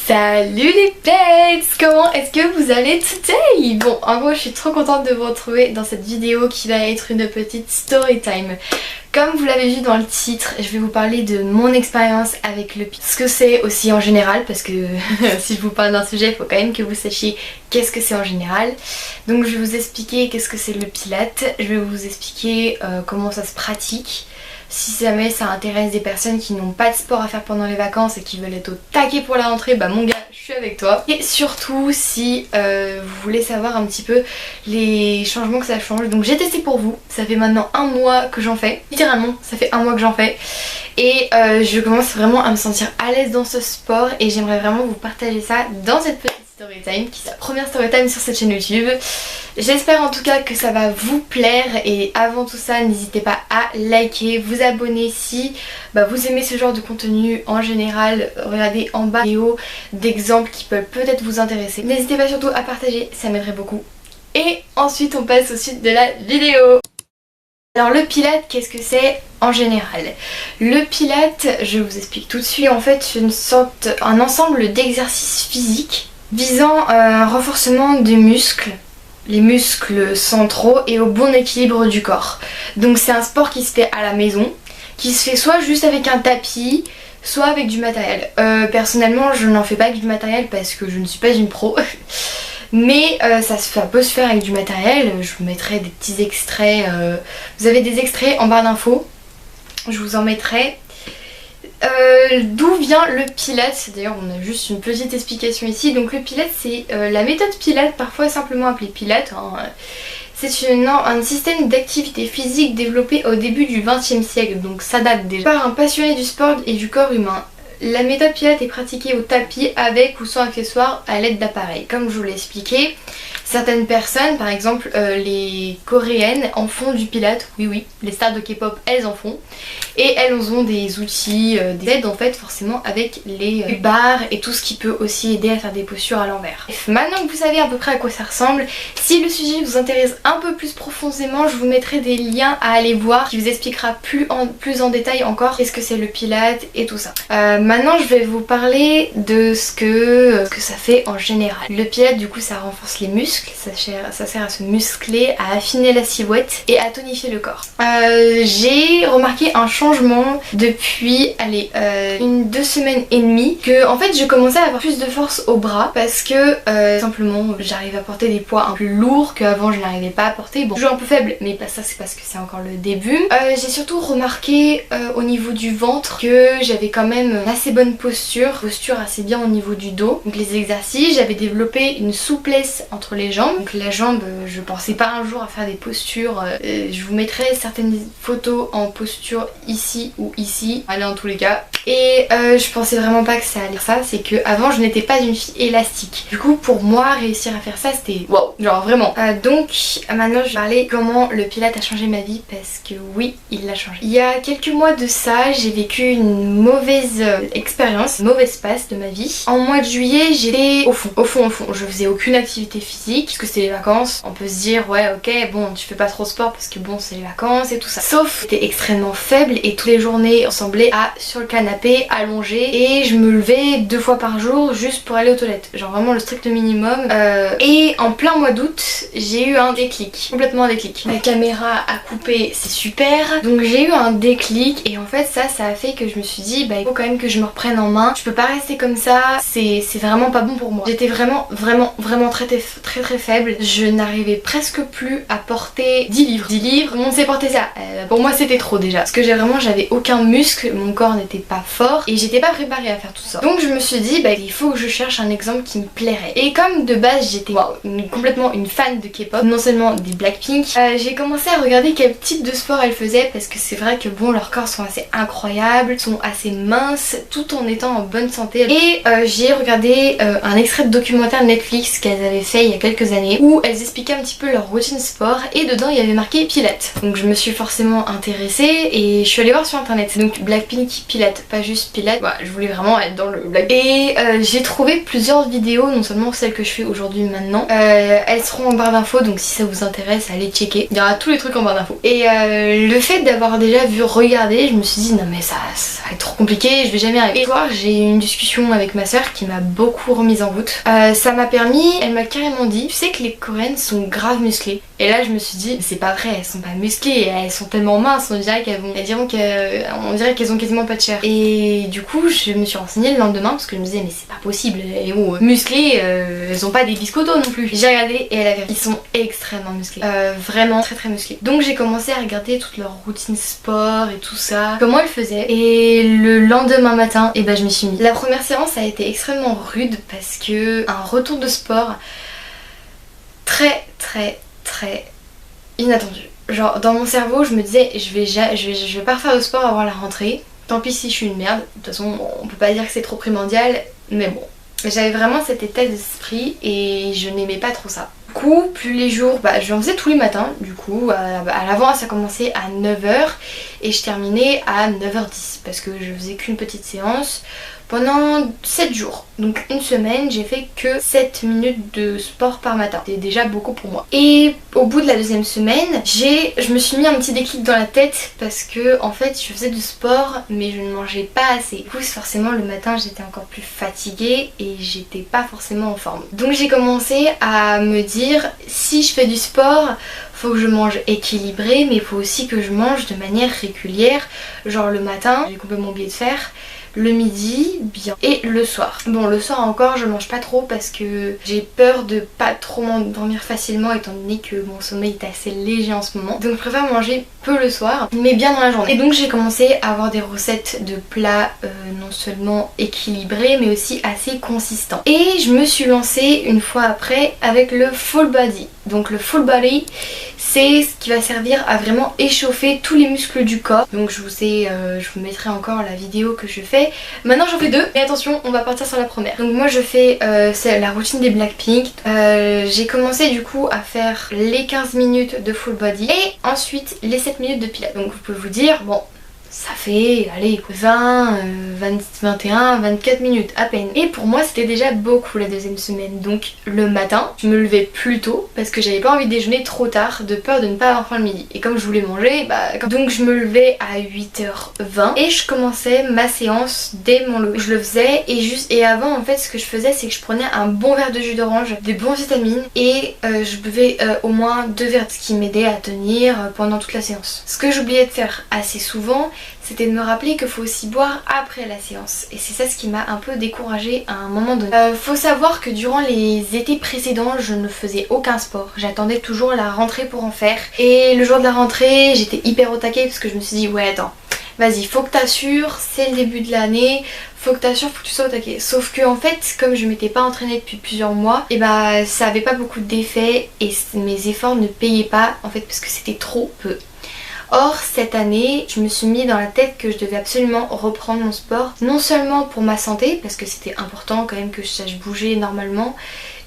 Salut les pecs! Comment est-ce que vous allez today? Bon, en gros je suis trop contente de vous retrouver dans cette vidéo qui va être une petite story time. Comme vous l'avez vu dans le titre, je vais vous parler de mon expérience avec le pilates. Ce que c'est aussi en général, parce que si je vous parle d'un sujet, il faut quand même que vous sachiez qu'est-ce que c'est en général. Donc je vais vous expliquer qu'est-ce que c'est le pilates, je vais vous expliquer comment ça se pratique. Si jamais ça intéresse des personnes qui n'ont pas de sport à faire pendant les vacances et qui veulent être au taquet pour la rentrée, bah mon gars, je suis avec toi. Et surtout si vous voulez savoir un petit peu les changements que ça change. Donc j'ai testé pour vous, ça fait maintenant un mois que j'en fais. Littéralement, ça fait un mois que j'en fais. Et je commence vraiment à me sentir à l'aise dans ce sport et j'aimerais vraiment vous partager ça dans cette petite story time qui est la première story time sur cette chaîne YouTube. J'espère en tout cas que ça va vous plaire et avant tout ça n'hésitez pas à liker, vous abonner si vous aimez ce genre de contenu en général. Regardez en bas vidéo d'exemples qui peuvent peut-être vous intéresser. N'hésitez pas surtout à partager, ça m'aiderait beaucoup. Et ensuite on passe au suite de la vidéo. Alors le pilates, qu'est-ce que c'est en général? Le pilates, je vous explique tout de suite, en fait un ensemble d'exercices physiques visant un renforcement des muscles, les muscles centraux et au bon équilibre du corps. Donc c'est un sport qui se fait à la maison, qui se fait soit juste avec un tapis, soit avec du matériel. Personnellement je n'en fais pas avec du matériel parce que je ne suis pas une pro. Mais ça peut se faire avec du matériel. Je vous mettrai des petits extraits. Vous avez des extraits en barre d'infos. Je vous en mettrai. D'où vient le pilates? D'ailleurs on a juste une petite explication ici. Donc le pilates c'est la méthode pilates, parfois simplement appelée pilates. C'est un système d'activité physique développé au début du XXe siècle. Donc ça date déjà par un passionné du sport et du corps humain. La méthode pilates est pratiquée au tapis avec ou sans accessoires à l'aide d'appareils. Comme je vous l'ai expliqué, certaines personnes, par exemple les coréennes, en font du pilates. Oui, les stars de K-pop, elles en font. Et elles ont des outils, des aides en fait forcément avec les barres et tout ce qui peut aussi aider à faire des postures à l'envers. Maintenant que vous savez à peu près à quoi ça ressemble, si le sujet vous intéresse un peu plus profondément, je vous mettrai des liens à aller voir qui vous expliquera plus en détail encore qu'est-ce que c'est le pilates et tout ça. Maintenant je vais vous parler de ce que ça fait en général. Le pilates du coup ça renforce les muscles, ça sert à se muscler, à affiner la silhouette et à tonifier le corps. J'ai remarqué un changement depuis 2 semaines et demie, que en fait je commençais à avoir plus de force au bras parce que simplement j'arrive à porter des poids un peu plus lourds qu'avant je n'arrivais pas à porter. Bon, toujours un peu faible mais ça c'est parce que c'est encore le début. J'ai surtout remarqué au niveau du ventre que j'avais quand même assez bonne posture assez bien au niveau du dos. Donc les exercices, j'avais développé une souplesse entre les jambes. Donc la jambe, je pensais pas un jour à faire des postures. Je vous mettrai certaines photos en posture ici ou ici, allez en tous les cas. Et je pensais vraiment pas que ça allait faire ça, c'est que avant je n'étais pas une fille élastique. Du coup pour moi réussir à faire ça c'était wow, genre vraiment. Donc maintenant je vais parler comment le pilates a changé ma vie parce que oui il l'a changé. Il y a quelques mois de ça j'ai vécu une mauvaise expérience, une mauvaise passe de ma vie. En mois de juillet j'étais au fond. Je faisais aucune activité physique parce que c'était les vacances. On peut se dire ouais ok bon tu fais pas trop sport parce que bon c'est les vacances et tout ça. Sauf j'étais extrêmement faible et toutes les journées ressemblaient à sur le canapé allongée et je me levais 2 fois par jour juste pour aller aux toilettes. Genre vraiment le strict minimum. Et en plein mois d'août j'ai eu un déclic, complètement un déclic. La caméra a coupé, c'est super. Donc j'ai eu un déclic et en fait ça a fait que je me suis dit il faut quand même que je me reprenne en main. Je peux pas rester comme ça, c'est vraiment pas bon pour moi. J'étais vraiment très faible. Je n'arrivais presque plus à porter 10 livres. 10 livres, on sait porter ça. Pour moi c'était trop déjà. Parce que j'avais aucun muscle, mon corps n'était pas fort et j'étais pas préparée à faire tout ça. Donc je me suis dit il faut que je cherche un exemple qui me plairait. Et comme de base j'étais complètement une fan de K-pop, non seulement des Blackpink, j'ai commencé à regarder quel type de sport elles faisaient parce que c'est vrai que bon leurs corps sont assez incroyables, sont assez minces tout en étant en bonne santé. Et j'ai regardé un extrait de documentaire Netflix qu'elles avaient fait il y a quelques années où elles expliquaient un petit peu leur routine sport et dedans il y avait marqué Pilates. Donc je me suis forcément intéressée et je suis allée voir sur internet. Donc Blackpink Pilates, pas juste pilates. Voilà, je voulais vraiment être dans le blague. Et j'ai trouvé plusieurs vidéos, non seulement celles que je fais aujourd'hui maintenant, elles seront en barre d'infos, donc si ça vous intéresse, allez checker. Il y aura tous les trucs en barre d'infos. Et le fait d'avoir déjà vu regarder, je me suis dit non mais ça va être trop compliqué, je vais jamais arriver. Et ce soir, j'ai eu une discussion avec ma soeur qui m'a beaucoup remise en route. Ça m'a permis, elle m'a carrément dit, tu sais que les coréennes sont grave musclées. Et là je me suis dit, c'est pas vrai, elles sont pas musclées, elles sont tellement minces, on dirait qu'elles ont quasiment pas de chair. Et du coup je me suis renseignée le lendemain parce que je me disais mais c'est pas possible, musclées, elles ont pas des biscottos non plus. J'ai regardé et elle avait, ils sont extrêmement musclés, vraiment très très musclés. Donc j'ai commencé à regarder toute leur routine sport et tout ça, comment elles faisaient. Et le lendemain matin, et ben je m'y suis mis. La première séance a été extrêmement rude parce que un retour de sport très inattendu. Genre dans mon cerveau je me disais je vais pas refaire de sport avant la rentrée. Tant pis si je suis une merde. De toute façon on peut pas dire que c'est trop primordial, mais bon. J'avais vraiment cet état d'esprit et je n'aimais pas trop ça. Du coup, plus les jours, je en faisais tous les matins. Du coup, à l'avant ça commençait à 9h et je terminais à 9h10 parce que je faisais qu'une petite séance pendant 7 jours. Donc une semaine, j'ai fait que 7 minutes de sport par matin. C'est déjà beaucoup pour moi. Et au bout de la deuxième semaine, je me suis mis un petit déclic dans la tête parce que en fait je faisais du sport mais je ne mangeais pas assez. Du coup forcément le matin j'étais encore plus fatiguée et j'étais pas forcément en forme. Donc j'ai commencé à me dire si je fais du sport, faut que je mange équilibré mais il faut aussi que je mange de manière régulière. Genre le matin, j'ai complètement oublié de faire. Le midi, bien. Et le soir. Bon, le soir encore, je mange pas trop parce que j'ai peur de pas trop m'endormir facilement étant donné que mon sommeil est assez léger en ce moment. Donc je préfère manger peu le soir, mais bien dans la journée. Et donc j'ai commencé à avoir des recettes de plats non seulement équilibrés, mais aussi assez consistants. Et je me suis lancée une fois après avec le full body. Donc le full body, c'est ce qui va servir à vraiment échauffer tous les muscles du corps. Donc je vous mettrai encore la vidéo que je fais. Maintenant j'en fais deux, mais attention, on va partir sur la première. Donc moi je fais c'est la routine des Blackpink. J'ai commencé du coup à faire les 15 minutes de full body et ensuite les 7 minutes de pilates. Donc vous pouvez vous dire, bon, ça fait, allez, 21, 24 minutes à peine. Et pour moi c'était déjà beaucoup la deuxième semaine. Donc le matin, je me levais plus tôt parce que j'avais pas envie de déjeuner trop tard de peur de ne pas avoir faim le midi. Et comme je voulais manger, donc je me levais à 8h20 et je commençais ma séance dès mon lever. Je le faisais et avant en fait ce que je faisais c'est que je prenais un bon verre de jus d'orange, des bons vitamines et je buvais au moins 2 verres, ce qui m'aidait à tenir pendant toute la séance. Ce que j'oubliais de faire assez souvent, c'était de me rappeler qu'il faut aussi boire après la séance. Et c'est ça ce qui m'a un peu découragée à un moment donné. Faut savoir que durant les étés précédents, je ne faisais aucun sport. J'attendais toujours la rentrée pour en faire. Et le jour de la rentrée, j'étais hyper au taquet parce que je me suis dit ouais attends, vas-y, faut que t'assures, c'est le début de l'année, faut que t'assures, faut que tu sois au taquet. Sauf que en fait, comme je m'étais pas entraînée depuis plusieurs mois, et ça avait pas beaucoup d'effet et mes efforts ne payaient pas en fait parce que c'était trop peu. Or cette année je me suis mis dans la tête que je devais absolument reprendre mon sport, non seulement pour ma santé parce que c'était important quand même que je sache bouger normalement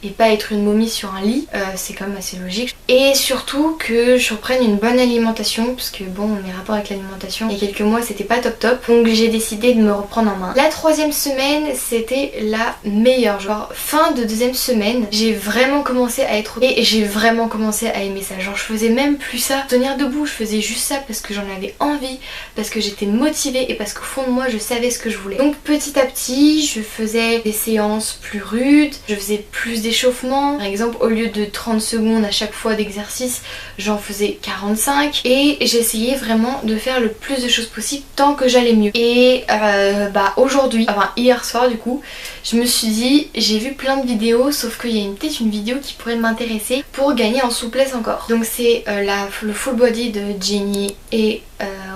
et pas être une momie sur un lit, c'est quand même assez logique, et surtout que je reprenne une bonne alimentation parce que bon, mes rapports avec l'alimentation il y a quelques mois c'était pas top top, donc j'ai décidé de me reprendre en main. La troisième semaine c'était la meilleure, genre fin de deuxième semaine j'ai vraiment commencé à être et j'ai vraiment commencé à aimer ça, genre je faisais même plus ça, tenir debout, je faisais juste ça parce que j'en avais envie, parce que j'étais motivée et parce qu'au fond de moi je savais ce que je voulais. Donc petit à petit je faisais des séances plus rudes, je faisais plus d'échauffement, par exemple au lieu de 30 secondes à chaque fois d'exercice j'en faisais 45 et j'essayais vraiment de faire le plus de choses possible tant que j'allais mieux. Et aujourd'hui, enfin hier soir du coup, je me suis dit, j'ai vu plein de vidéos sauf qu'il y a peut-être une vidéo qui pourrait m'intéresser pour gagner en souplesse encore. Donc c'est le full body de Jennie et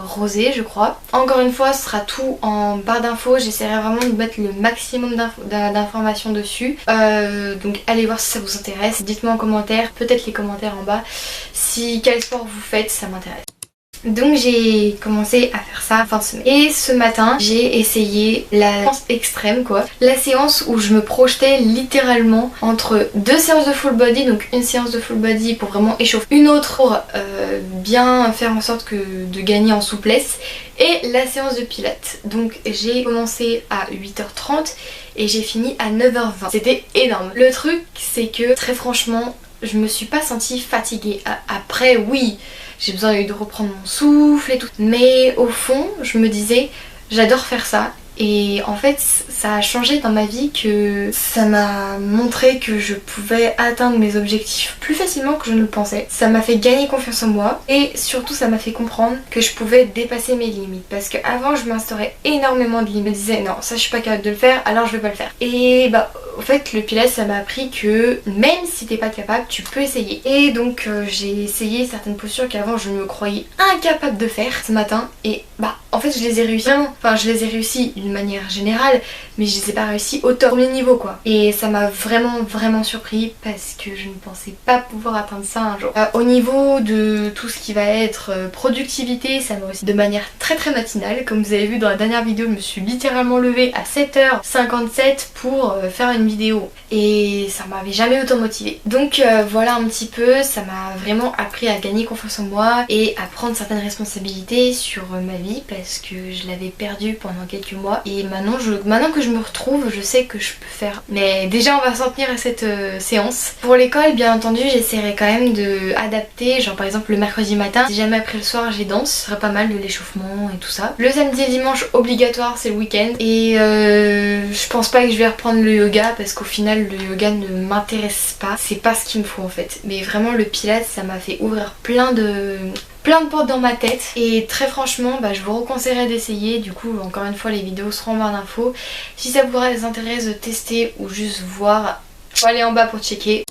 Rosé je crois. Encore une fois ce sera tout en barre d'infos, j'essaierai vraiment de mettre le maximum d'informations dessus, donc allez voir si ça vous intéresse, dites-moi en commentaire, peut-être les commentaires en bas, si quel sport vous faites, ça m'intéresse. Donc j'ai commencé à faire ça fin de semaine. Et ce matin j'ai essayé la séance extrême quoi. La séance où je me projetais littéralement entre deux séances de full body. Donc une séance de full body pour vraiment échauffer, une autre pour bien faire en sorte de gagner en souplesse, et la séance de pilates. Donc j'ai commencé à 8h30 et j'ai fini à 9h20. C'était énorme. Le truc c'est que très franchement je me suis pas sentie fatiguée. Après oui, j'ai besoin de reprendre mon souffle et tout. Mais au fond, je me disais, j'adore faire ça. Et en fait, ça a changé dans ma vie, que ça m'a montré que je pouvais atteindre mes objectifs plus facilement que je ne le pensais. Ça m'a fait gagner confiance en moi et surtout ça m'a fait comprendre que je pouvais dépasser mes limites. Parce qu'avant, je m'instaurais énormément de limites. Je me disais non, ça je suis pas capable de le faire, alors je vais pas le faire. Et bah en fait, le pilates ça m'a appris que même si t'es pas capable, tu peux essayer. Et donc j'ai essayé certaines postures qu'avant je me croyais incapable de faire ce matin. Et bah en fait je les ai réussi. Enfin je les ai réussi d'une manière générale, mais je les ai pas réussi au top, premier niveau quoi. Et ça m'a vraiment surpris parce que je ne pensais pas pouvoir atteindre ça un jour. Au niveau de tout ce qui va être productivité, ça m'a aussi de manière très matinale. Comme vous avez vu dans la dernière vidéo, je me suis littéralement levée à 7h57 pour faire une vidéo. Et ça m'avait jamais autant motivée. Donc voilà un petit peu, ça m'a vraiment appris à gagner confiance en moi et à prendre certaines responsabilités sur ma vie parce que je l'avais perdue pendant quelques mois. Et maintenant que je me retrouve, je sais que je peux faire. Mais déjà on va s'en tenir à cette séance. Pour l'école, bien entendu, j'essaierai quand même de adapter. Genre par exemple le mercredi matin, si jamais après le soir j'ai danse, ce serait pas mal de l'échauffement et tout ça. Le samedi et dimanche obligatoire, c'est le week-end. Et je pense pas que je vais reprendre le yoga parce qu'au final le yoga ne m'intéresse pas. C'est pas ce qu'il me faut en fait. Mais vraiment le pilates, ça m'a fait ouvrir plein de portes dans ma tête et très franchement bah, je vous reconseillerais d'essayer. Du coup encore une fois les vidéos seront en barre d'infos. Si ça vous intéresse de tester ou juste voir, faut aller en bas pour checker.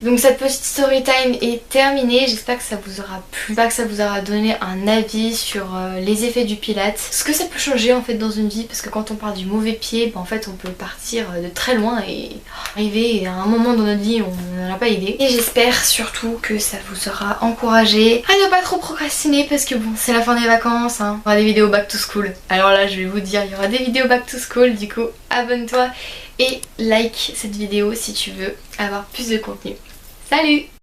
Donc cette petite story time est terminée, j'espère que ça vous aura plu, j'espère que ça vous aura donné un avis sur les effets du pilates, ce que ça peut changer en fait dans une vie, parce que quand on part du mauvais pied, bah, en fait on peut partir de très loin et arriver à un moment dans notre vie où on n'en a pas idée. Et j'espère surtout que ça vous aura encouragé à ne pas trop procrastiner parce que bon c'est la fin des vacances, hein. Il y aura des vidéos back to school. Alors là je vais vous dire, il y aura des vidéos back to school, du coup abonne-toi et like cette vidéo si tu veux avoir plus de contenu. Salut!